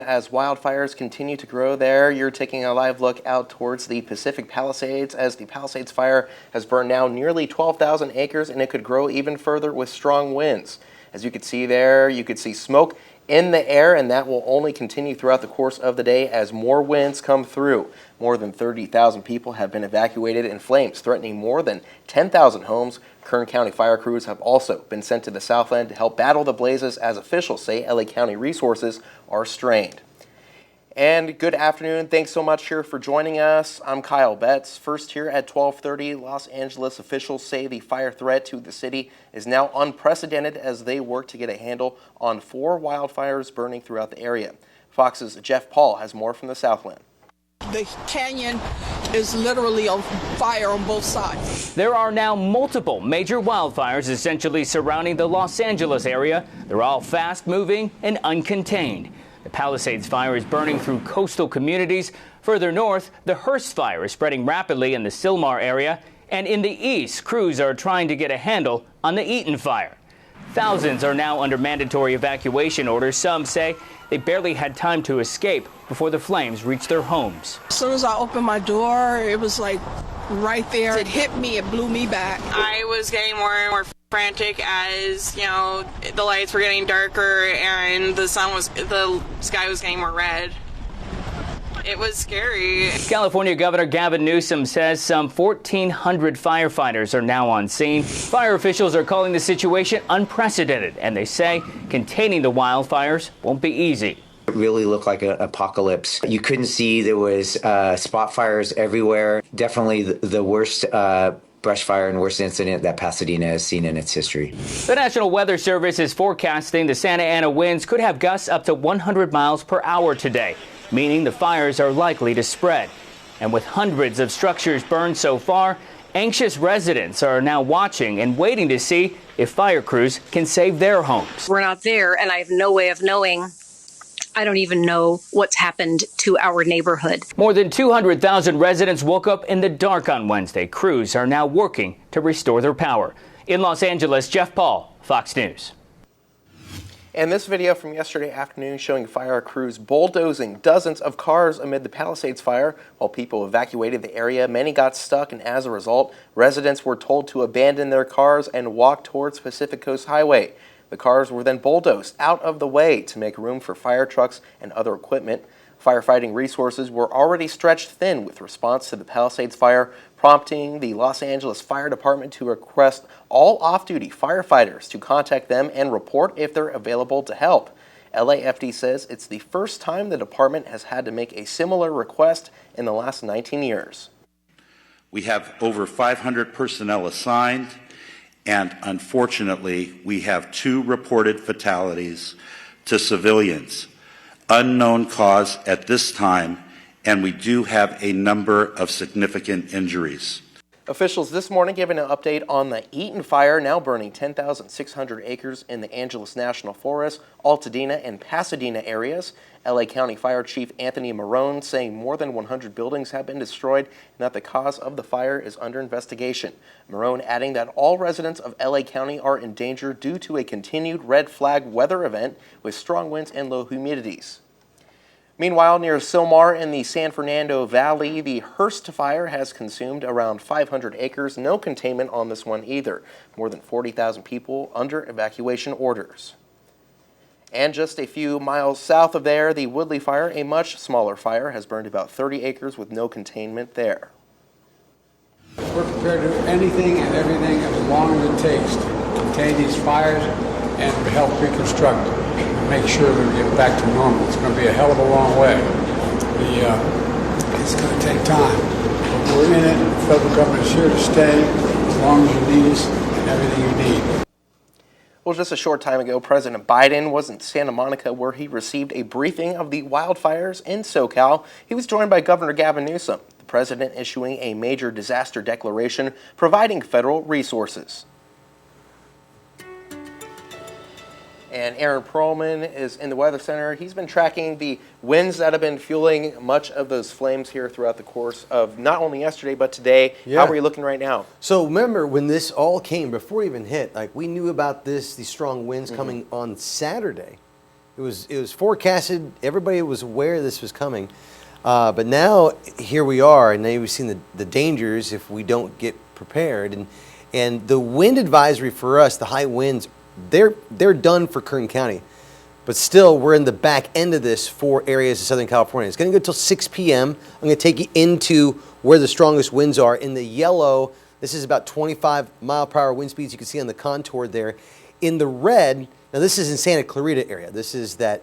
As wildfires continue to grow there, you're taking a live look out towards the Pacific Palisades as the Palisades Fire has burned now nearly 12,000 acres, and it could grow even further with strong winds. As you can see there, you could see smoke in the air, and that will only continue throughout the course of the day as more winds come through. More than 30,000 people have been evacuated in flames, threatening more than 10,000 homes. Kern County fire crews have also been sent to the Southland to help battle the blazes as officials say LA County resources are strained. And good afternoon. Thanks so much here for joining us. I'm Kyle Betts. First here at 12:30, Los Angeles officials say the fire threat to the city is now unprecedented as they work to get a handle on 4 wildfires burning throughout the area. Fox's Jeff Paul has more from the Southland. The canyon is literally on fire on both sides. There are now multiple major wildfires essentially surrounding the Los Angeles area. They're all fast-moving and uncontained. The Palisades Fire is burning through coastal communities. Further north, the Hurst Fire is spreading rapidly in the Sylmar area. And in the east, crews are trying to get a handle on the Eaton Fire. Thousands are now under mandatory evacuation orders. Some say they barely had time to escape before the flames reached their homes. As soon as I opened my door, it was like right there. It hit me, it blew me back. I was getting more and more frantic as, you know, the lights were getting darker and the sky was getting more red. It was scary. California Governor Gavin Newsom says some 1,400 firefighters are now on scene. Fire officials are calling the situation unprecedented, and they say containing the wildfires won't be easy. It really looked like an apocalypse. You couldn't see, there was spot fires everywhere. Definitely the worst brush fire and worst incident that Pasadena has seen in its history. The National Weather Service is forecasting the Santa Ana winds could have gusts up to 100 miles per hour today, meaning the fires are likely to spread. And with hundreds of structures burned so far, anxious residents are now watching and waiting to see if fire crews can save their homes. We're not there, and I have no way of knowing. I don't even know what's happened to our neighborhood. More than 200,000 residents woke up in the dark on Wednesday. Crews are now working to restore their power. In Los Angeles, Jeff Paul, Fox News. And this video from yesterday afternoon showing fire crews bulldozing dozens of cars amid the Palisades fire. While people evacuated the area, many got stuck, and as a result, residents were told to abandon their cars and walk towards Pacific Coast Highway. The cars were then bulldozed out of the way to make room for fire trucks and other equipment. Firefighting resources were already stretched thin with response to the Palisades fire, prompting the Los Angeles Fire Department to request all off-duty firefighters to contact them and report if they're available to help. LAFD says it's the first time the department has had to make a similar request in the last 19 years. We have over 500 personnel assigned, and unfortunately, we have 2 reported fatalities to civilians. Unknown cause at this time, and we do have a number of significant injuries. Officials this morning giving an update on the Eaton Fire, now burning 10,600 acres in the Angeles National Forest, Altadena, and Pasadena areas. LA County Fire Chief Anthony Marone saying more than 100 buildings have been destroyed and that the cause of the fire is under investigation. Marone adding that all residents of LA County are in danger due to a continued red flag weather event with strong winds and low humidities. Meanwhile, near Sylmar in the San Fernando Valley, the Hurst Fire has consumed around 500 acres. No containment on this one either. More than 40,000 people under evacuation orders. And just a few miles south of there, the Woodley Fire, a much smaller fire, has burned about 30 acres with no containment there. We're prepared to do anything and everything as long as it takes to contain these fires and to help reconstruct and make sure that we get back to normal. It's going to be a hell of a long way. It's going to take time. But we're in it. The federal government is here to stay as long as you need us and everything you need. Well, just a short time ago, President Biden was in Santa Monica where he received a briefing of the wildfires in SoCal. He was joined by Governor Gavin Newsom, the president issuing a major disaster declaration providing federal resources. And Aaron Perlman is in the Weather Center. He's been tracking the winds that have been fueling much of those flames here throughout the course of not only yesterday, but today. Yeah. How are you looking right now? So remember when this all came, before it even hit, like we knew about these strong winds coming on Saturday. was forecasted. Everybody was aware this was coming. But now here we are, and now we've seen the dangers if we don't get prepared. And the wind advisory for us, the high winds, they're done for Kern County. But still, we're in the back end of this for areas of Southern California. It's going to go till 6 p.m. I'm going to take you into where the strongest winds are. In the yellow, this is about 25-mile-per-hour wind speeds you can see on the contour there. In the red, now this is in Santa Clarita area. This is that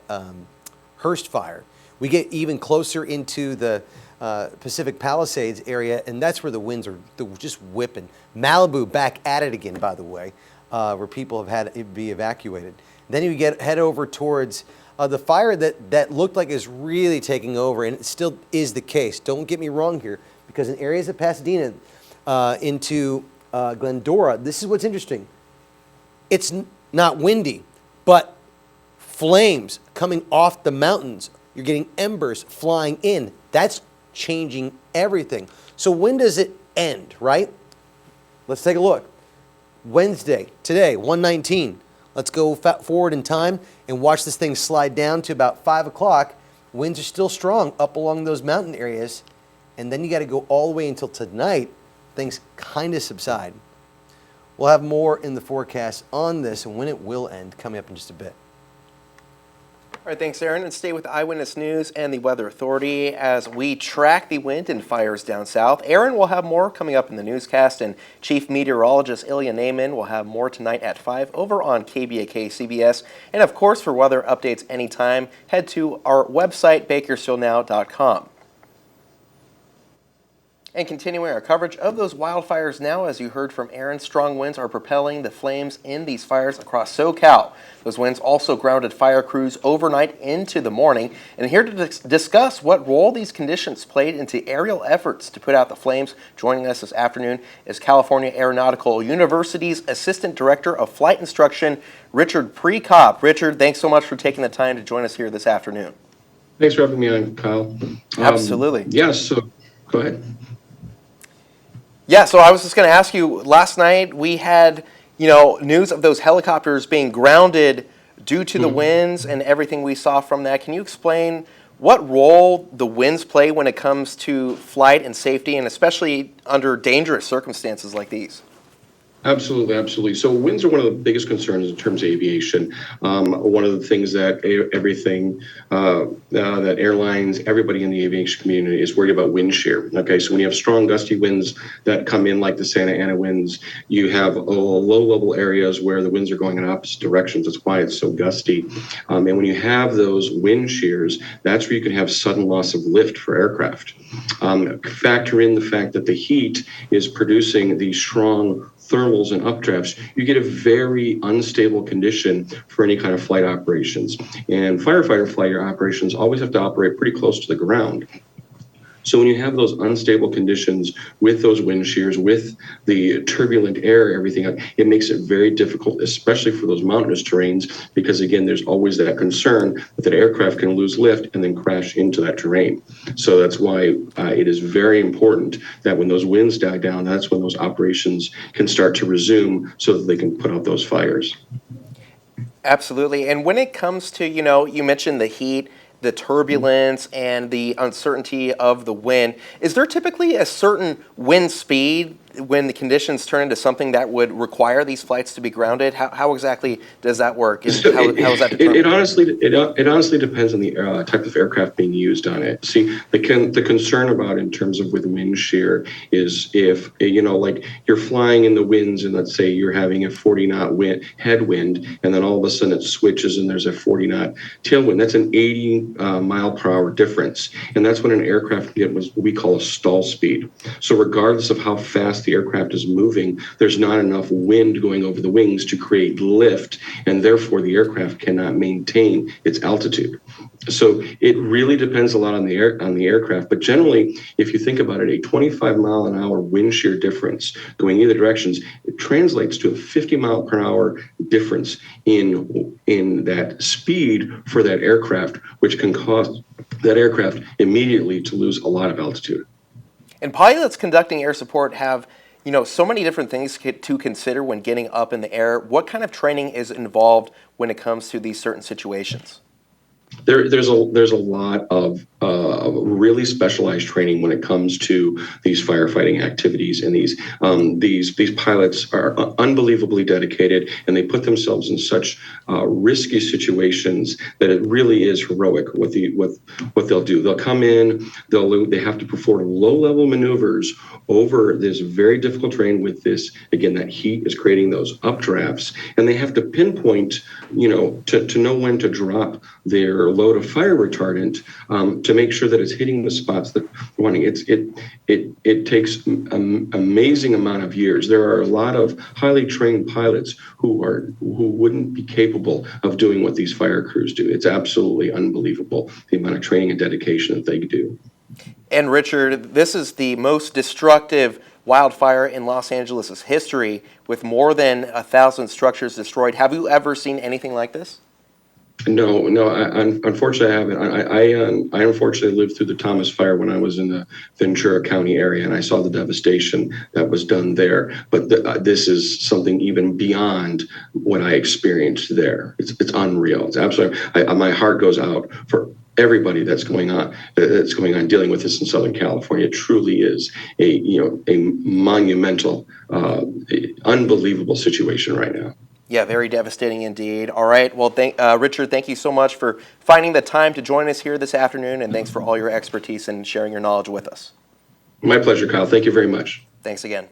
Hurst Fire. We get even closer into the Pacific Palisades area, and that's where the winds are just whipping. Malibu back at it again, by the way, where people have had to be evacuated. Then you head over towards the fire that looked like is really taking over, and it still is the case. Don't get me wrong here, because in areas of Pasadena into Glendora, this is what's interesting. It's not windy, but flames coming off the mountains. You're getting embers flying in. That's changing everything. So when does it end, right? Let's take a look. Wednesday, today, 119. Let's go forward in time and watch this thing slide down to about 5 o'clock. Winds are still strong up along those mountain areas. And then you got to go all the way until tonight. Things kind of subside. We'll have more in the forecast on this and when it will end coming up in just a bit. All right, thanks, Aaron. And stay with Eyewitness News and the Weather Authority as we track the wind and fires down south. Aaron will have more coming up in the newscast, and Chief Meteorologist Ilya Naiman will have more tonight at 5 over on KBAK CBS. And, of course, for weather updates anytime, head to our website, BakersfieldNow.com. And continuing our coverage of those wildfires now, as you heard from Aaron, strong winds are propelling the flames in these fires across SoCal. Those winds also grounded fire crews overnight into the morning. And here to discuss what role these conditions played into aerial efforts to put out the flames, joining us this afternoon is California Aeronautical University's Assistant Director of Flight Instruction, Richard Prekop. Richard, thanks so much for taking the time to join us here this afternoon. Thanks for having me on, Kyle. Absolutely. Yes, so go ahead. Yeah, so I was just going to ask you, last night we had, news of those helicopters being grounded due to the winds and everything we saw from that. Can you explain what role the winds play when it comes to flight and safety, and especially under dangerous circumstances like these? Absolutely, absolutely. So winds are one of the biggest concerns in terms of aviation. One of the things that that airlines, everybody in the aviation community is worried about wind shear. Okay, so when you have strong gusty winds that come in like the Santa Ana winds, you have low-level areas where the winds are going in opposite directions. That's why it's so gusty. And when you have those wind shears, that's where you can have sudden loss of lift for aircraft. Factor in the fact that the heat is producing these strong thermals and updrafts, you get a very unstable condition for any kind of flight operations. And firefighter flight operations always have to operate pretty close to the ground. So when you have those unstable conditions with those wind shears, with the turbulent air, everything, it makes it very difficult, especially for those mountainous terrains, because again, there's always that concern that aircraft can lose lift and then crash into that terrain. So that's why it is very important that when those winds die down, that's when those operations can start to resume so that they can put out those fires. Absolutely. And when it comes to, you mentioned the heat, the turbulence, and the uncertainty of the wind, is there typically a certain wind speed when the conditions turn into something that would require these flights to be grounded? How exactly does that work? And how is that determined? It honestly depends on the type of aircraft being used on it. See, the concern about in terms of with wind shear is if, like you're flying in the winds and let's say you're having a 40-knot headwind and then all of a sudden it switches and there's a 40-knot tailwind. That's an 80-mile-per-hour difference. And that's when an aircraft can get what we call a stall speed. So regardless of how fast the aircraft is moving, there's not enough wind going over the wings to create lift, and therefore the aircraft cannot maintain its altitude. So it really depends a lot on the aircraft, but generally, if you think about it, a 25-mile-an-hour wind shear difference going either directions, it translates to a 50-mile-per-hour difference in that speed for that aircraft, which can cause that aircraft immediately to lose a lot of altitude. And pilots conducting air support have, so many different things to consider when getting up in the air. What kind of training is involved when it comes to these certain situations? There's a lot of really specialized training when it comes to these firefighting activities, and these pilots are unbelievably dedicated, and they put themselves in such risky situations that it really is heroic what they'll do. They'll come in, they have to perform low-level maneuvers over this very difficult terrain with this, again, that heat is creating those updrafts, and they have to pinpoint, to know when to drop their load of fire retardant to make sure that it's hitting the spots that we're wanting. It takes an amazing amount of years. There are a lot of highly trained pilots who wouldn't be capable of doing what these fire crews do. It's absolutely unbelievable the amount of training and dedication that they do. And Richard, this is the most destructive wildfire in Los Angeles' history, with more than 1,000 structures destroyed. Have you ever seen anything like this? No, unfortunately I haven't. I unfortunately lived through the Thomas Fire when I was in the Ventura County area, and I saw the devastation that was done there. But this is something even beyond what I experienced there. It's unreal. It's absolutely. My heart goes out for everybody that's going on dealing with this in Southern California. It truly is a monumental, unbelievable situation right now. Yeah, very devastating indeed. All right. Well, Richard, thank you so much for finding the time to join us here this afternoon, and thanks for all your expertise and sharing your knowledge with us. My pleasure, Kyle. Thank you very much. Thanks again.